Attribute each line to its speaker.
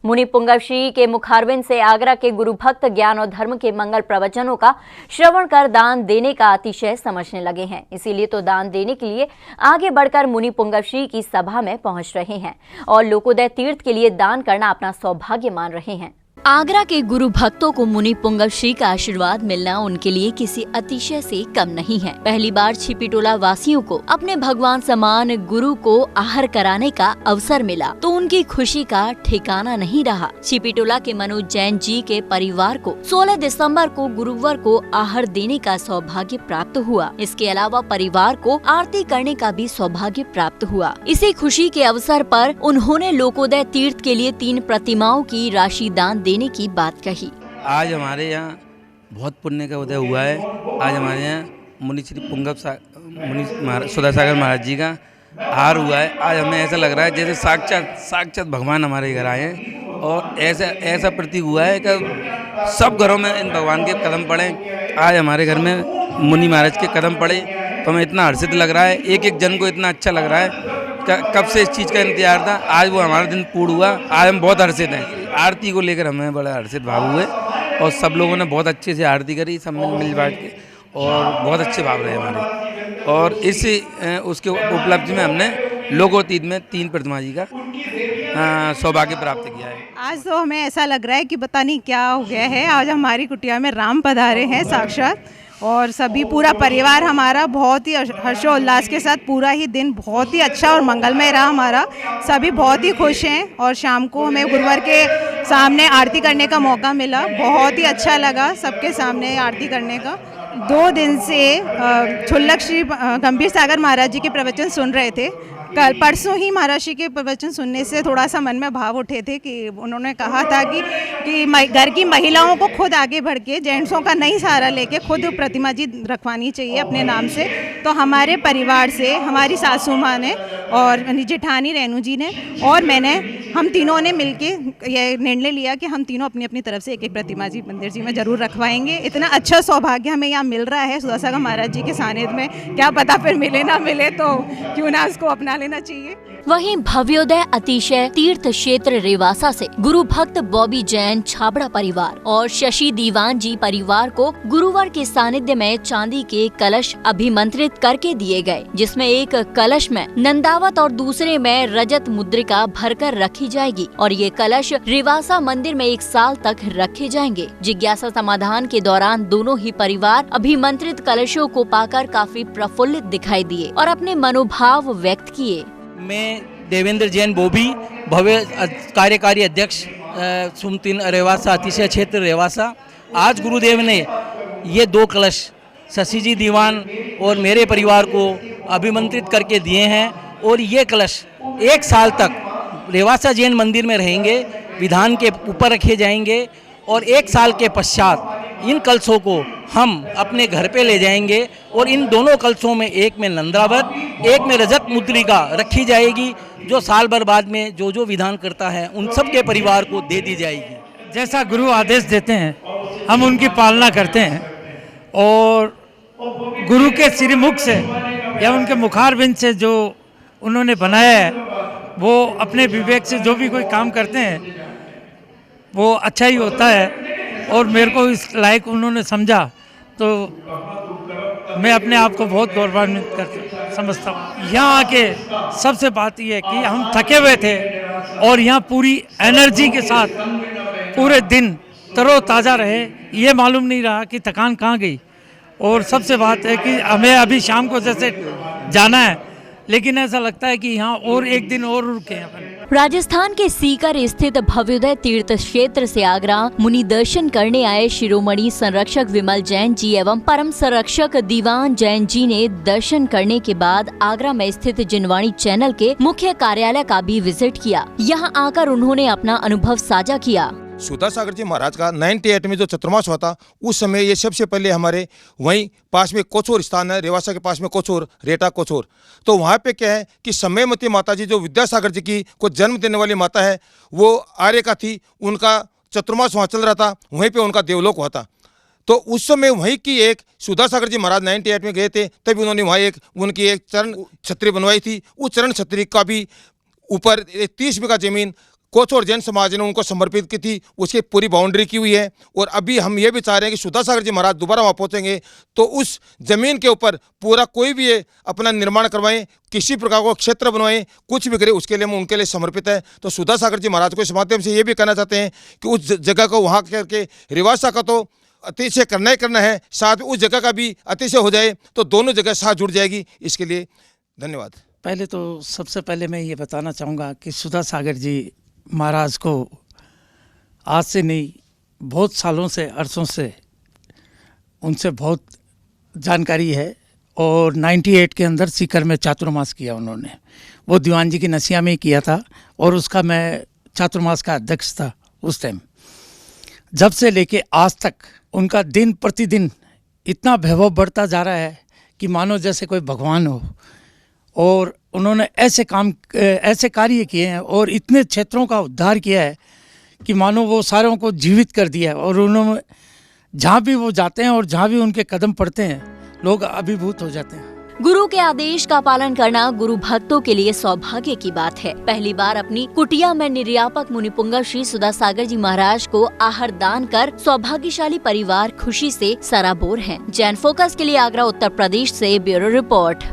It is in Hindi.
Speaker 1: मुनि पुंगव श्री के मुखारविंद से आगरा के गुरु भक्त ज्ञान और धर्म के मंगल प्रवचनों का श्रवण कर दान देने का अतिशय समझने लगे हैं। इसीलिए तो दान देने के लिए आगे बढ़कर मुनि पुंगव श्री की सभा में पहुंच रहे हैं और लोकोदय तीर्थ के लिए दान करना अपना सौभाग्य मान रहे हैं। आगरा के गुरु भक्तों को मुनि पुंगव श्री का आशीर्वाद मिलना उनके लिए किसी अतिशय से कम नहीं है। पहली बार छिपीटोला वासियों को अपने भगवान समान गुरु को आहर कराने का अवसर मिला तो उनकी खुशी का ठिकाना नहीं रहा। छिपीटोला के मनोज जैन जी के परिवार को 16 दिसंबर को गुरुवार को आहर देने का सौभाग्य प्राप्त हुआ। इसके अलावा परिवार को आरती करने का भी सौभाग्य प्राप्त हुआ। इसी खुशी के अवसर पर उन्होंने लोकोदय तीर्थ के लिए 3 प्रतिमाओं की राशि दान देने की बात कही।
Speaker 2: आज हमारे यहाँ बहुत पुण्य का उदय हुआ है। आज हमारे यहाँ मुनि श्री पुंगव सुधा सागर महाराज जी का हार हुआ है। आज हमें ऐसा लग रहा है जैसे साक्षात भगवान हमारे घर आए हैं और ऐसा प्रतीक हुआ है कि सब घरों में इन भगवान के कदम पड़े। आज हमारे घर में मुनि महाराज के कदम पड़े तो हमें इतना हर्षित लग रहा है। एक जन को इतना अच्छा लग रहा है। कब से इस चीज़ का इंतजार था, आज वो हमारा दिन पूर्ण हुआ। आज हम बहुत हर्षित हैं। आरती को लेकर हमें बड़ा हर्षित भाव हुए और सब लोगों ने बहुत अच्छे से आरती करी, सब मिल बांट के, और बहुत अच्छे भाव रहे हमारे। और इस उसके उपलब्धि में हमने लोकोतीत में 3 प्रतिमा जी का सौभाग्य प्राप्त किया है।
Speaker 3: आज तो हमें ऐसा लग रहा है कि पता नहीं क्या हो गया है। आज हमारी कुटिया में राम पधारे हैं साक्षात, और सभी पूरा परिवार हमारा बहुत ही हर्षोल्लास के साथ पूरा ही दिन बहुत ही अच्छा और मंगलमय रहा हमारा। सभी बहुत ही खुश हैं और शाम को हमें गुरुवार के सामने आरती करने का मौका मिला। बहुत ही अच्छा लगा सबके सामने आरती करने का। 2 दिन से छुल्लक श्री गंभीर सागर महाराज जी के प्रवचन सुन रहे थे। कल परसों ही महाराज जी के प्रवचन सुनने से थोड़ा सा मन में भाव उठे थे कि उन्होंने कहा था कि घर की महिलाओं को खुद आगे बढ़ के जेंट्सों का नहीं सहारा लेके खुद प्रतिमा जी रखवानी चाहिए अपने नाम से। तो हमारे परिवार से हमारी सासू माँ ने और जेठानी रेणु जी ने और मैंने, हम तीनों ने मिलके ये निर्णय लिया कि हम तीनों अपनी अपनी तरफ से एक प्रतिमा जी मंदिर जी में जरूर रखवाएंगे। इतना अच्छा सौभाग्य हमें यहाँ मिल रहा है सुधा सागर महाराज जी के सानिध्य में। क्या पता फिर मिले ना मिले, तो क्यों ना उसको अपना लेना चाहिए।
Speaker 1: वहीं भव्योदय अतिशय तीर्थ क्षेत्र रेवासा से गुरु भक्त बॉबी जैन छाबड़ा परिवार और शशि दीवान जी परिवार को गुरुवार के सानिध्य में चांदी के कलश अभिमंत्रित करके दिए गए, जिसमें एक कलश में नंदावत और दूसरे में रजत मुद्रिका भरकर रखी जाएगी और ये कलश रेवासा मंदिर में 1 साल तक रखे जाएंगे। जिज्ञासा समाधान के दौरान दोनों ही परिवार अभिमंत्रित कलशों को पाकर काफी प्रफुल्लित दिखाई दिए और अपने मनोभाव व्यक्त किए।
Speaker 4: मैं देवेंद्र जैन बोबी, भव्य कार्यकारी अध्यक्ष सुमतिन रेवासा अतिशय क्षेत्र रेवासा। आज गुरुदेव ने ये 2 कलश शशि जी दीवान और मेरे परिवार को अभिमंत्रित करके दिए हैं और ये कलश 1 साल तक रेवासा जैन मंदिर में रहेंगे, विधान के ऊपर रखे जाएंगे और 1 साल के पश्चात इन कलशों को हम अपने घर पे ले जाएंगे और इन दोनों कलशों में एक में नंदावत, एक में रजत मुद्रिका रखी जाएगी, जो साल भर बाद में जो विधान करता है उन सब के परिवार को दे दी जाएगी।
Speaker 5: जैसा गुरु आदेश देते हैं हम उनकी पालना करते हैं और गुरु के श्रीमुख से या उनके मुखारविंद से जो उन्होंने बनाया है वो अपने विवेक से जो भी कोई काम करते हैं वो अच्छा ही होता है। और मेरे को इस लायक उन्होंने समझा तो मैं अपने आप को बहुत गौरवान्वित समझता हूँ। यहाँ आके सबसे बात यह है कि हम थके हुए थे और यहाँ पूरी एनर्जी के साथ पूरे दिन तरोताज़ा रहे। ये मालूम नहीं रहा कि थकान कहाँ गई। और सबसे बात है कि हमें अभी शाम को जैसे जाना है, लेकिन ऐसा लगता है कि यहाँ और 1 दिन और रुके हैं।
Speaker 1: राजस्थान के सीकर स्थित भव्योदय तीर्थ क्षेत्र से आगरा मुनि दर्शन करने आए शिरोमणि संरक्षक विमल जैन जी एवं परम संरक्षक दीवान जैन जी ने दर्शन करने के बाद आगरा में स्थित जिनवाणी चैनल के मुख्य कार्यालय का भी विजिट किया। यहाँ आकर उन्होंने अपना अनुभव साझा किया।
Speaker 6: सुधा सागर जी महाराज का 98 में जो चतुर्मास हुआ था उस समय ये सबसे पहले हमारे वहीं पास में कोचोर स्थान है, रेवासा के पास में कोचोर, रेटा कोचोर। तो वहाँ पे क्या है कि समयमती माता जी जो विद्यासागर जी की को जन्म देने वाली माता है वो आर्य का थी। उनका चतुर्मास वहाँ चल रहा था, वहीं पे उनका देवलोक हुआ था। तो उस समय वहीं की एक सुधा सागर जी महाराज 98 में गए थे, तभी उन्होंने वहाँ उनकी एक चरण छत्री बनवाई थी। उस चरण छत्री का भी ऊपर 30 बीघा जमीन कोचौर जैन समाज ने उनको समर्पित की थी, उसकी पूरी बाउंड्री की हुई है। और अभी हम ये भी चाह रहे हैं कि सुधा सागर जी महाराज दोबारा वहाँ पहुँचेंगे तो उस जमीन के ऊपर पूरा कोई भी ये अपना निर्माण करवाएं, किसी प्रकार का क्षेत्र बनवाएं, कुछ भी करें, उसके लिए हम उनके लिए समर्पित है। तो सुधा सागर जी महाराज को इस माध्यम से ये भी कहना चाहते हैं कि उस जगह को वहाँ करके रिवासा का तो अतिशय करना ही करना है, साथ उस जगह का भी अतिशय हो जाए तो दोनों जगह साथ जुड़ जाएगी। इसके लिए धन्यवाद।
Speaker 5: पहले तो सबसे पहले मैं ये बताना चाहूँगा कि सुधा सागर जी महाराज को आज से नहीं, बहुत सालों से, अरसों से उनसे बहुत जानकारी है। और 98 के अंदर सीकर में चातुर्मास किया उन्होंने, वो दीवान जी की नसिया में ही किया था और उसका मैं चातुर्मास का अध्यक्ष था उस टाइम। जब से लेके आज तक उनका दिन प्रतिदिन इतना वैभव बढ़ता जा रहा है कि मानो जैसे कोई भगवान हो। और उन्होंने ऐसे कार्य किए हैं और इतने क्षेत्रों का उद्धार किया है कि मानो वो सारों को जीवित कर दिया है। और उन्होंने जहाँ भी वो जाते हैं और जहाँ भी उनके कदम पड़ते हैं, लोग अभिभूत हो जाते हैं।
Speaker 1: गुरु के आदेश का पालन करना गुरु भक्तों के लिए सौभाग्य की बात है। पहली बार अपनी कुटिया में निर्यापक मुनिपुंगव श्री सुधा सागर जी महाराज को आहार दान कर सौभाग्यशाली परिवार खुशी से सराबोर हैं। जैन फोकस के लिए आगरा उत्तर प्रदेश से ब्यूरो रिपोर्ट।